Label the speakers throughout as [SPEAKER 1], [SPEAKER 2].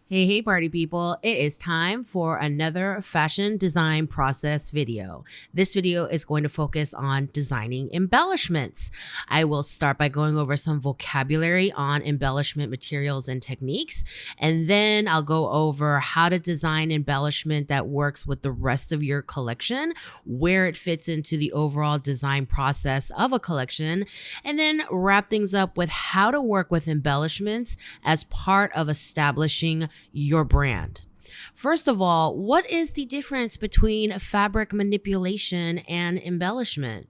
[SPEAKER 1] Hey, party people. It is time for another fashion design process video. This video is going to focus on designing embellishments. I will start by going over some vocabulary on embellishment materials and techniques, and then I'll go over how to design embellishment that works with the rest of your collection, where it fits into the overall design process of a collection, and then wrap things up with how to work with embellishments as part of establishing your brand. First of all, what is the difference between fabric manipulation and embellishment?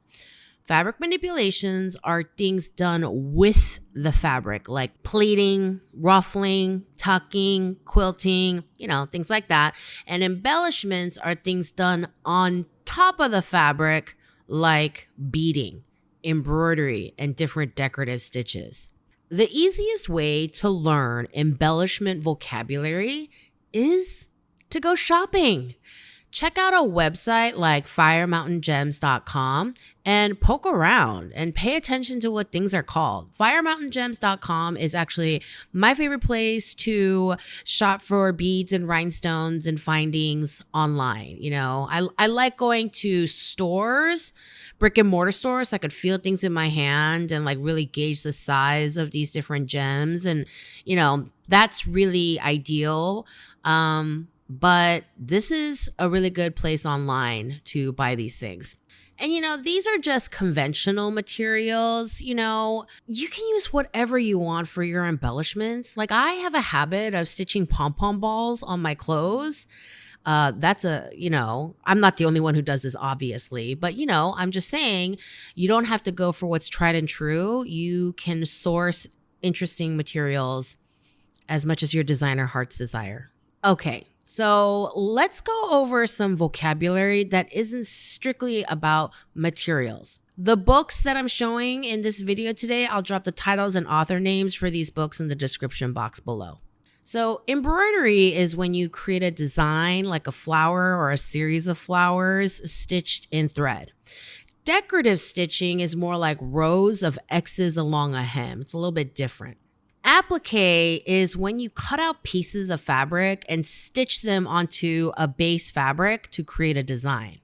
[SPEAKER 1] Fabric manipulations are things done with the fabric, like pleating, ruffling, tucking, quilting, things like that. And embellishments are things done on top of the fabric, like beading, embroidery, and different decorative stitches. The easiest way to learn embellishment vocabulary is to go shopping. Check out a website like firemountaingems.com and poke around and pay attention to what things are called. Firemountaingems.com is actually my favorite place to shop for beads and rhinestones and findings online. I like going to stores, brick and mortar stores, so I could feel things in my hand and like really gauge the size of these different gems. And, that's really ideal. But this is a really good place online to buy these things. And, these are just conventional materials. You can use whatever you want for your embellishments. Like I have a habit of stitching pom-pom balls on my clothes. I'm not the only one who does this, obviously, but I'm just saying you don't have to go for what's tried and true. You can source interesting materials as much as your designer heart's desire. Okay. So let's go over some vocabulary that isn't strictly about materials. The books that I'm showing in this video today, I'll drop the titles and author names for these books in the description box below. So embroidery is when you create a design like a flower or a series of flowers stitched in thread. Decorative stitching is more like rows of X's along a hem. It's a little bit different. Applique is when you cut out pieces of fabric and stitch them onto a base fabric to create a design.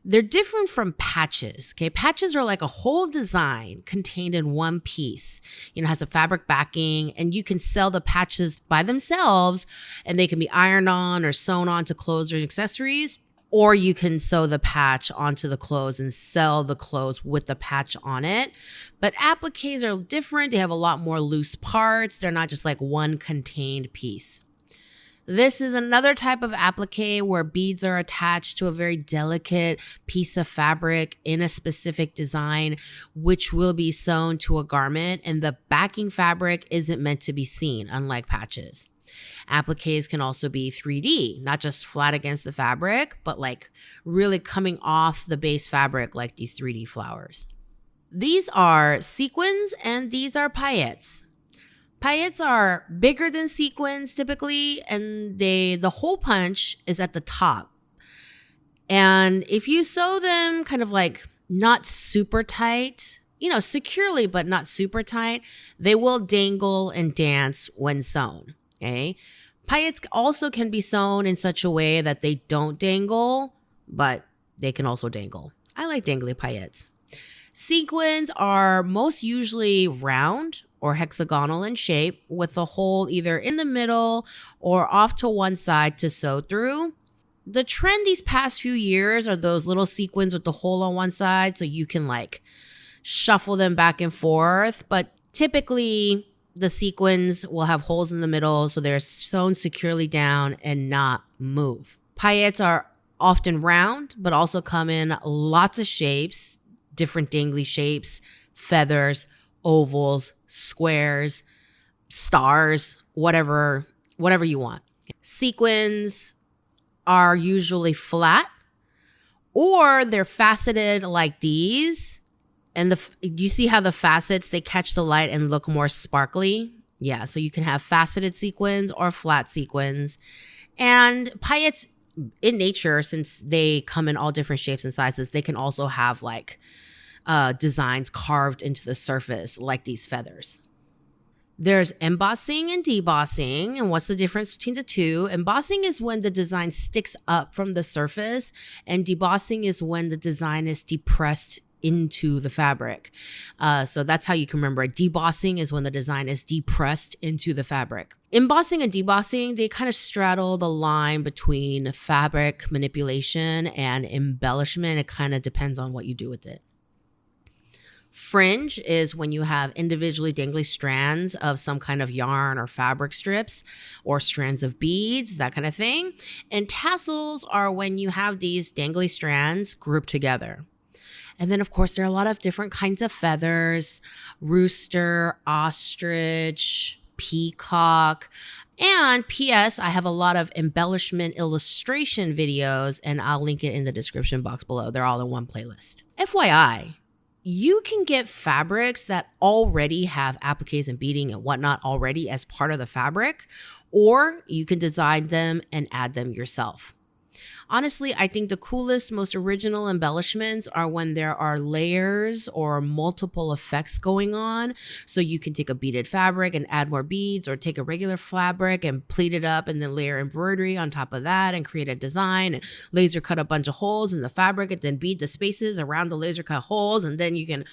[SPEAKER 1] They're different from patches. Okay, patches are like a whole design contained in one piece. It has a fabric backing, and you can sell the patches by themselves, and they can be ironed on or sewn onto clothes or accessories. Or you can sew the patch onto the clothes and sell the clothes with the patch on it. But appliques are different. They have a lot more loose parts. They're not just like one contained piece. This is another type of applique where beads are attached to a very delicate piece of fabric in a specific design, which will be sewn to a garment, and the backing fabric isn't meant to be seen, unlike patches. Appliques can also be 3D, not just flat against the fabric, but like really coming off the base fabric like these 3D flowers. These are sequins and these are paillettes. Paillettes are bigger than sequins typically, and the hole punch is at the top. And if you sew them kind of like not super tight, securely but not super tight, they will dangle and dance when sewn. Okay. Paillettes also can be sewn in such a way that they don't dangle, but they can also dangle. I like dangly paillettes. Sequins are most usually round or hexagonal in shape with a hole either in the middle or off to one side to sew through. The trend these past few years are those little sequins with the hole on one side so you can like shuffle them back and forth, but typically the sequins will have holes in the middle, so they're sewn securely down and not move. Paillettes are often round, but also come in lots of shapes, different dangly shapes, feathers, ovals, squares, stars, whatever you want. Sequins are usually flat, or they're faceted like these. And you see how the facets, they catch the light and look more sparkly? Yeah, so you can have faceted sequins or flat sequins. And paillettes in nature, since they come in all different shapes and sizes, they can also have like designs carved into the surface like these feathers. There's embossing and debossing. And what's the difference between the two? Embossing is when the design sticks up from the surface, and debossing is when the design is depressed into the fabric. So that's how you can remember it. Debossing is when the design is depressed into the fabric. Embossing and debossing, they kind of straddle the line between fabric manipulation and embellishment. It kind of depends on what you do with it. Fringe is when you have individually dangly strands of some kind of yarn or fabric strips or strands of beads, that kind of thing. And tassels are when you have these dangly strands grouped together. And then, of course, there are a lot of different kinds of feathers: rooster, ostrich, peacock. And P.S., I have a lot of embellishment illustration videos, and I'll link it in the description box below. They're all in one playlist. FYI, you can get fabrics that already have appliques and beading and whatnot already as part of the fabric, or you can design them and add them yourself. Honestly, I think the coolest, most original embellishments are when there are layers or multiple effects going on. So you can take a beaded fabric and add more beads, or take a regular fabric and pleat it up and then layer embroidery on top of that and create a design and laser cut a bunch of holes in the fabric and then bead the spaces around the laser cut holes. And then you can...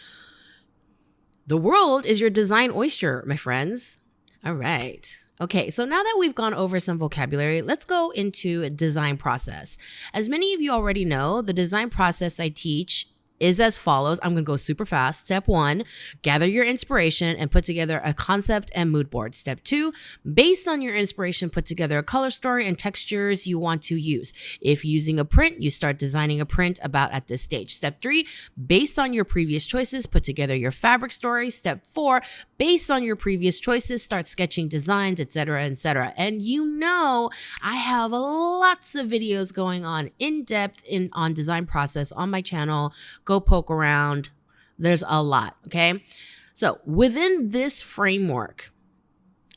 [SPEAKER 1] The world is your design oyster, my friends. All right. Okay, so now that we've gone over some vocabulary, let's go into a design process. As many of you already know, the design process I teach is as follows. I'm going to go super fast. Step 1, gather your inspiration and put together a concept and mood board. Step 2, based on your inspiration, put together a color story and textures you want to use. If using a print, you start designing a print about at this stage. Step 3, based on your previous choices, put together your fabric story. Step 4, based on your previous choices, start sketching designs, etc., etc. And you know, I have lots of videos going on in depth on design process on my channel. Go poke around. There's a lot. Okay. So within this framework,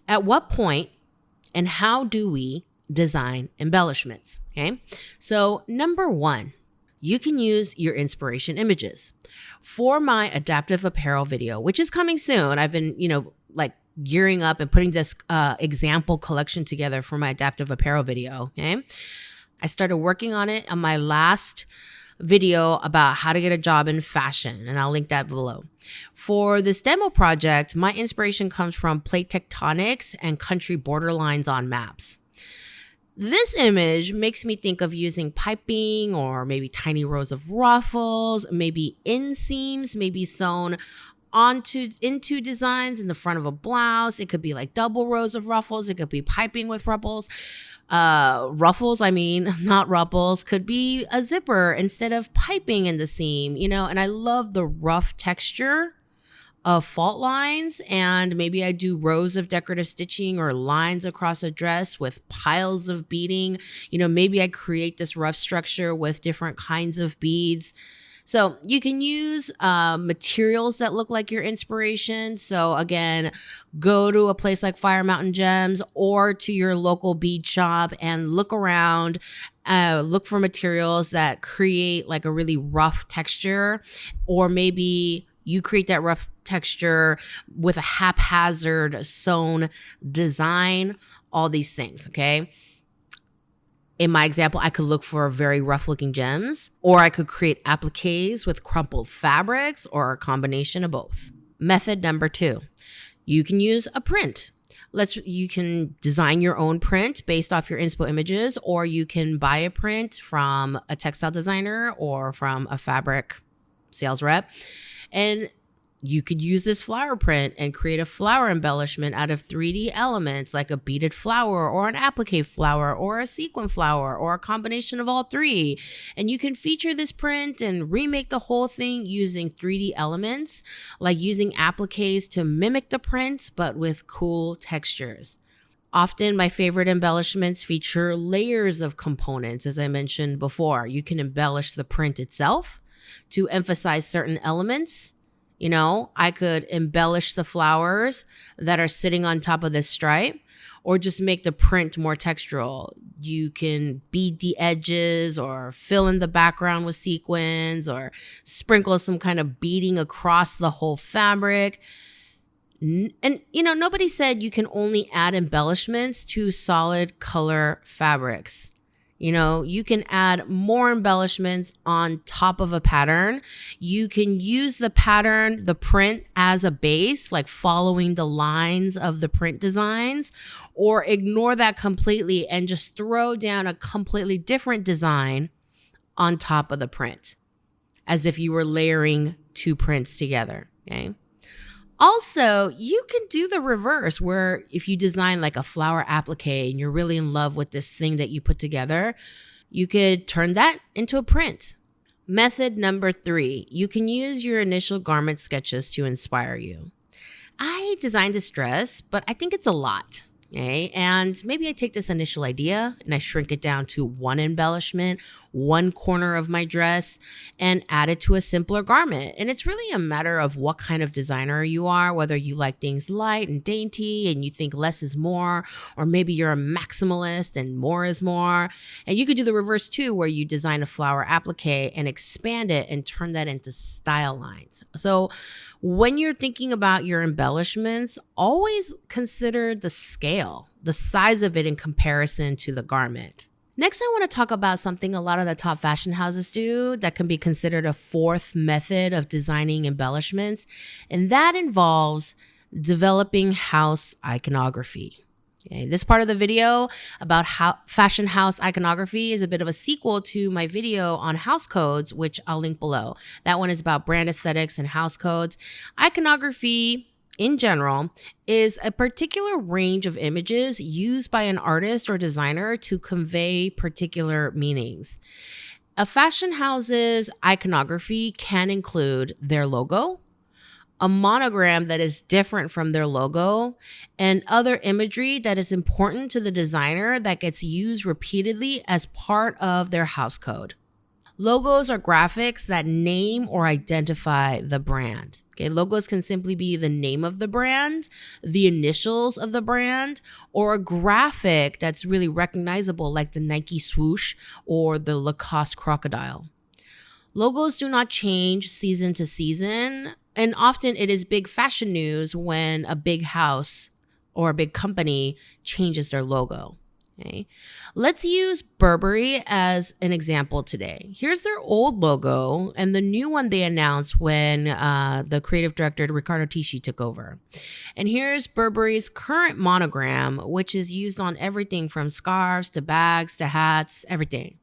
[SPEAKER 1] at what point and how do we design embellishments? Okay. So number 1, you can use your inspiration images. For my adaptive apparel video, which is coming soon, I've been, gearing up and putting this example collection together for my adaptive apparel video. Okay. I started working on it on my last video about how to get a job in fashion, and I'll link that below. For this demo project, my inspiration comes from plate tectonics and country borderlines on maps. This image makes me think of using piping or maybe tiny rows of ruffles, maybe inseams, maybe sewn into designs in the front of a blouse. It could be like double rows of ruffles. It could be piping with ruffles. Not ruffles, could be a zipper instead of piping in the seam, and I love the rough texture of fault lines, and maybe I do rows of decorative stitching or lines across a dress with piles of beading. Maybe I create this rough structure with different kinds of beads. So you can use materials that look like your inspiration. So again, go to a place like Fire Mountain Gems or to your local bead shop and look around. Look for materials that create like a really rough texture, or maybe you create that rough texture with a haphazard sewn design, all these things, okay? In my example, I could look for very rough looking gems, or I could create appliques with crumpled fabrics, or a combination of both. Method number 2, you can use a print. You can design your own print based off your inspo images, or you can buy a print from a textile designer or from a fabric sales rep. And you could use this flower print and create a flower embellishment out of 3D elements like a beaded flower or an applique flower or a sequin flower or a combination of all 3. And you can feature this print and remake the whole thing using 3D elements, like using appliques to mimic the print, but with cool textures. Often my favorite embellishments feature layers of components. As I mentioned before, you can embellish the print itself to emphasize certain elements. I could embellish the flowers that are sitting on top of this stripe, or just make the print more textural. You can bead the edges or fill in the background with sequins or sprinkle some kind of beading across the whole fabric. And, nobody said you can only add embellishments to solid color fabrics. You can add more embellishments on top of a pattern. You can use the pattern, the print as a base, like following the lines of the print designs, or ignore that completely and just throw down a completely different design on top of the print, as if you were layering two prints together, okay? Also, you can do the reverse, where if you design like a flower applique and you're really in love with this thing that you put together, you could turn that into a print. Method number 3, you can use your initial garment sketches to inspire you. I designed this dress, but I think it's a lot. Okay, and maybe I take this initial idea and I shrink it down to one embellishment, one corner of my dress, and add it to a simpler garment. And it's really a matter of what kind of designer you are, whether you like things light and dainty and you think less is more, or maybe you're a maximalist and more is more. And you could do the reverse too, where you design a flower applique and expand it and turn that into style lines. So when you're thinking about your embellishments, always consider the scale, the size of it in comparison to the garment. Next, I want to talk about something a lot of the top fashion houses do that can be considered a 4th method of designing embellishments, and that involves developing house iconography. Okay, this part of the video about how fashion house iconography is a bit of a sequel to my video on house codes, which I'll link below. That one is about brand aesthetics and house codes. Iconography in general is a particular range of images used by an artist or designer to convey particular meanings. A fashion house's iconography can include their logo, a monogram that is different from their logo, and other imagery that is important to the designer that gets used repeatedly as part of their house code. Logos are graphics that name or identify the brand. Okay, logos can simply be the name of the brand, the initials of the brand, or a graphic that's really recognizable, like the Nike swoosh or the Lacoste crocodile. Logos do not change season to season, and often it is big fashion news when a big house or a big company changes their logo. Okay, let's use Burberry as an example today. Here's their old logo and the new one they announced when the creative director Riccardo Tisci took over. And here's Burberry's current monogram, which is used on everything from scarves to bags to hats, everything.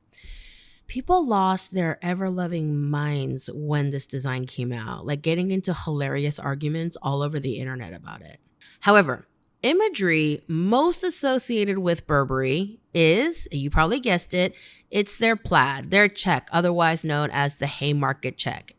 [SPEAKER 1] People lost their ever-loving minds when this design came out, like getting into hilarious arguments all over the internet about it. However, imagery most associated with Burberry is, you probably guessed it, it's their plaid, their check, otherwise known as the Haymarket check.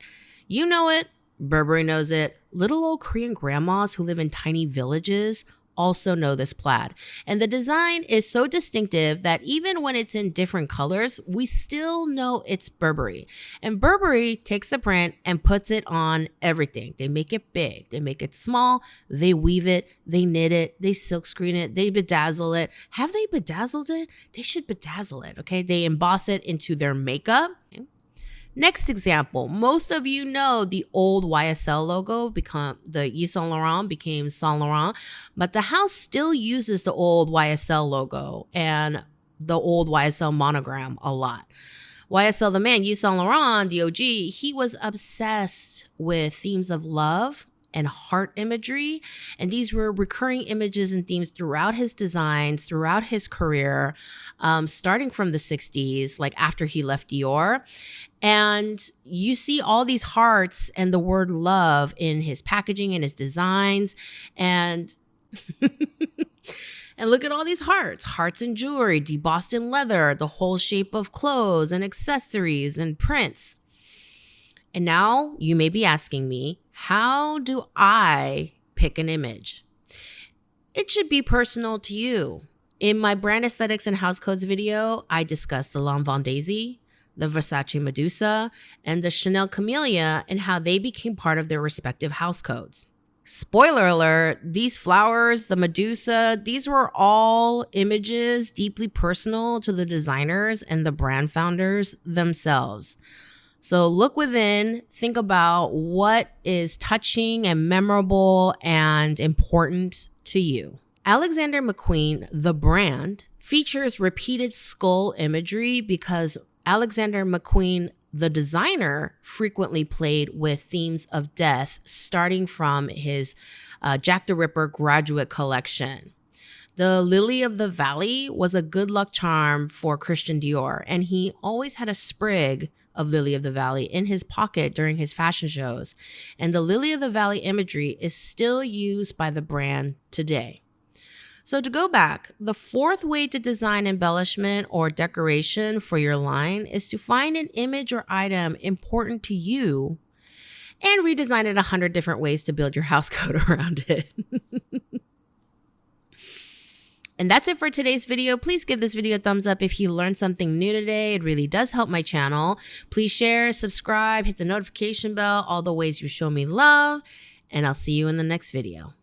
[SPEAKER 1] You know it, Burberry knows it. Little old Korean grandmas who live in tiny villages also know this plaid. And the design is so distinctive that even when it's in different colors, we still know it's Burberry. And Burberry takes the print and puts it on everything. They make it big, they make it small, they weave it, they knit it, they silkscreen it, they bedazzle it. Have they bedazzled it? They should bedazzle it, okay? They emboss it into their makeup. Okay? Next example, most of you know the old YSL logo, the Yves Saint Laurent became Saint Laurent, but the house still uses the old YSL logo and the old YSL monogram a lot. YSL, the man, Yves Saint Laurent, the OG, he was obsessed with themes of love and heart imagery. And these were recurring images and themes throughout his designs, throughout his career, starting from the 60s, like after he left Dior. And you see all these hearts and the word love in his packaging and his designs. And and look at all these hearts in jewelry, debossed in leather, the whole shape of clothes and accessories and prints. And now you may be asking me, how do I pick an image? It should be personal to you. In my brand aesthetics and house codes video, I discussed the Lanvin Daisy, the Versace Medusa, and the Chanel Camellia and how they became part of their respective house codes. Spoiler alert, these flowers, the Medusa, these were all images deeply personal to the designers and the brand founders themselves. So look within, think about what is touching and memorable and important to you. Alexander McQueen, the brand, features repeated skull imagery because Alexander McQueen, the designer, frequently played with themes of death, starting from his Jack the Ripper graduate collection. The Lily of the Valley was a good luck charm for Christian Dior, and he always had a sprig of Lily of the Valley in his pocket during his fashion shows. And the Lily of the Valley imagery is still used by the brand today. So to go back, the fourth way to design embellishment or decoration for your line is to find an image or item important to you and redesign it 100 different ways to build your house code around it. And that's it for today's video. Please give this video a thumbs up if you learned something new today. It really does help my channel. Please share, subscribe, hit the notification bell, all the ways you show me love, and I'll see you in the next video.